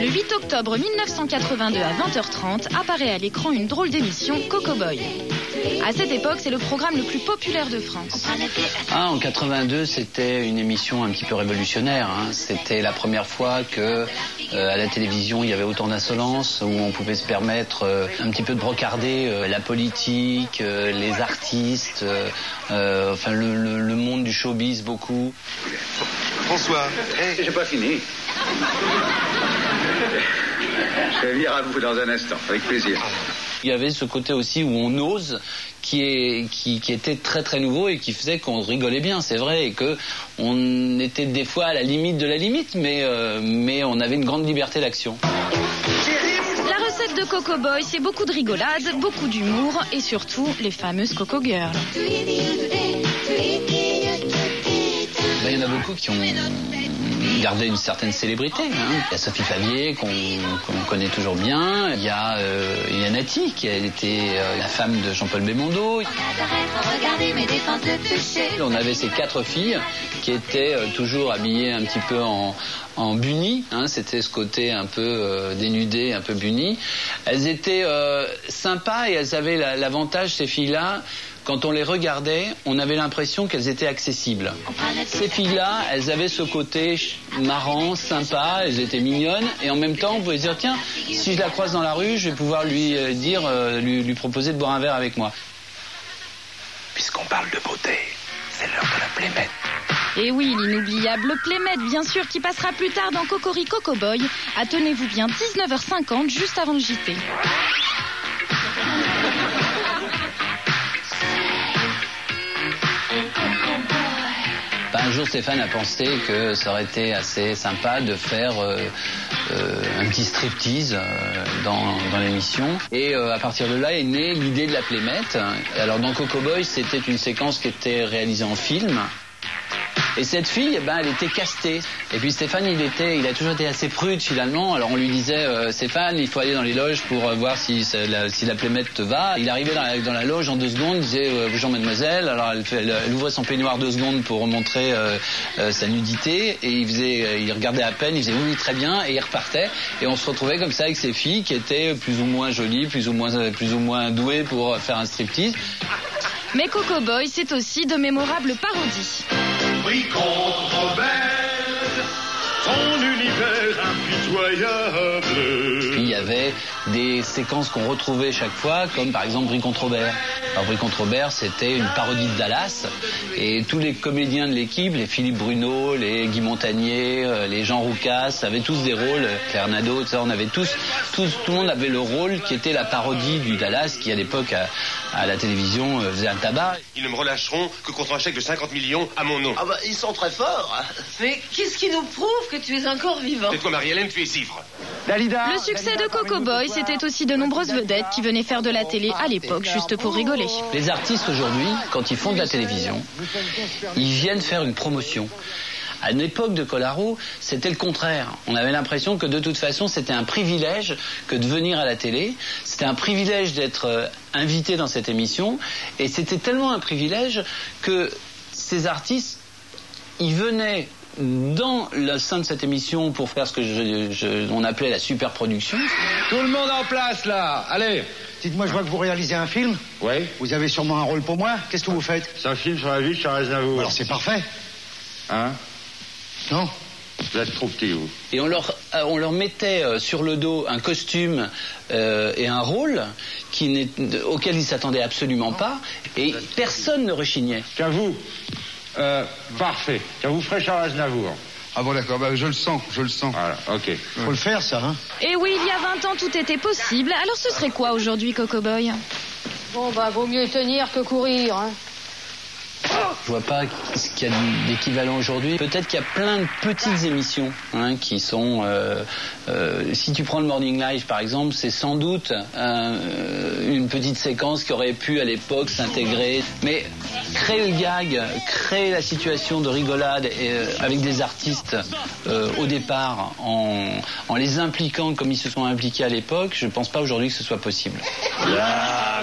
Le 8 octobre 1982 à 20h30 apparaît à l'écran une drôle d'émission, Coco Boy. À cette époque, c'est le programme le plus populaire de France. En 82, c'était une émission un petit peu révolutionnaire. C'était la première fois que à la télévision, il y avait autant d'insolence, où on pouvait se permettre un petit peu de brocarder la politique, les artistes, enfin le monde du showbiz beaucoup. François, j'ai pas fini. Je vais venir à vous dans un instant, avec plaisir. Il y avait ce côté aussi où on ose, qui était très très nouveau et qui faisait qu'on rigolait bien, c'est vrai, et que on était des fois à la limite de la limite, mais on avait une grande liberté d'action. La recette de Coco Boy, c'est beaucoup de rigolade, beaucoup d'humour et surtout les fameuses Coco Girls. Il y en a beaucoup qui ont gardé une certaine célébrité. Il y a Sophie Favier qu'on connaît toujours bien. Il y a Nati qui a été la femme de Jean-Paul Belmondo. On avait ces 4 filles qui étaient toujours habillées un petit peu en bunny. C'était ce côté un peu dénudé, un peu bunny. Elles étaient sympas et elles avaient l'avantage, ces filles-là. Quand on les regardait, on avait l'impression qu'elles étaient accessibles. Ces filles-là, elles avaient ce côté marrant, sympa, elles étaient mignonnes, et en même temps, on pouvait se dire, tiens, si je la croise dans la rue, je vais pouvoir lui lui proposer de boire un verre avec moi. Puisqu'on parle de beauté, c'est l'heure de la Playmate. Et oui, l'inoubliable Playmate, bien sûr, qui passera plus tard dans Cocorico Coco Boy. Tenez-vous bien, 19h50, juste avant le JT. Un jour, Stéphane a pensé que ça aurait été assez sympa de faire un petit striptease dans l'émission. Et à partir de là est née l'idée de la Playmate. Alors dans Coco Boy, c'était une séquence qui était réalisée en film. Et cette fille, elle était castée. Et puis Stéphane, il a toujours été assez prude finalement. Alors on lui disait, Stéphane, il faut aller dans les loges pour voir si la Playmate te va. Il arrivait dans la loge en 2 secondes, il disait, bonjour mademoiselle. Alors elle ouvrait son peignoir 2 secondes pour montrer sa nudité. Et il regardait à peine, il disait oui, très bien. Et il repartait. Et on se retrouvait comme ça avec ces filles qui étaient plus ou moins jolies, plus ou moins douées pour faire un striptease. Mais Coco Boy, c'est aussi de mémorables parodies. Oui, contrôle, ton univers impitoyable. Puis il y avait des séquences qu'on retrouvait chaque fois, comme par exemple Brie contre Robert. Alors Brie contre Robert, c'était une parodie de Dallas, et tous les comédiens de l'équipe, les Philippe Bruno, les Guy Montagnier, les Jean Roucas, avaient tous des rôles, Claire Nadeau, tout ça, on avait tout le monde avait le rôle qui était la parodie du Dallas, qui à l'époque à la télévision faisait un tabac. Ils ne me relâcheront que contre un chèque de 50 millions à mon nom. Ah bah, ils sont très forts. Mais qu'est-ce qui nous prouve que tu es encore vivant? Tais-toi, Marie-Hélène, tu es ivre. Le succès de Coco Boy, c'était aussi de nombreuses vedettes qui venaient faire de la télé à l'époque, juste pour rigoler. Les artistes aujourd'hui, quand ils font de la télévision, ils viennent faire une promotion. À l'époque de Collaro, c'était le contraire. On avait l'impression que de toute façon, c'était un privilège que de venir à la télé. C'était un privilège d'être invité dans cette émission. Et c'était tellement un privilège que ces artistes, ils venaient dans le sein de cette émission pour faire ce que on appelait la super production. Tout le monde en place là, allez. Dites-moi, je vois que vous réalisez un film. Oui. Vous avez sûrement un rôle pour moi. Qu'est-ce que vous faites? C'est un film sur la vie de Charles Aznavour. Alors c'est parfait. Hein? Non. Vous êtes trop petit, vous. Et on leur mettait sur le dos un costume et un rôle auquel ils s'attendaient absolument pas, et personne ne rechignait. J'avoue, parfait. J'avoue, ferait Charles Aznavour. Ah bon, d'accord, je le sens. Voilà, ok. Faut le faire, ça, hein? Et oui, il y a 20 ans, tout était possible. Alors ce serait quoi aujourd'hui, Coco Boy? Bon, vaut mieux tenir que courir, hein. Je vois pas ce qu'il y a d'équivalent aujourd'hui. Peut-être qu'il y a plein de petites émissions qui sont... si tu prends le Morning Live, par exemple, c'est sans doute une petite séquence qui aurait pu, à l'époque, s'intégrer. Mais créer le gag, créer la situation de rigolade avec des artistes au départ, en les impliquant comme ils se sont impliqués à l'époque, je pense pas aujourd'hui que ce soit possible. La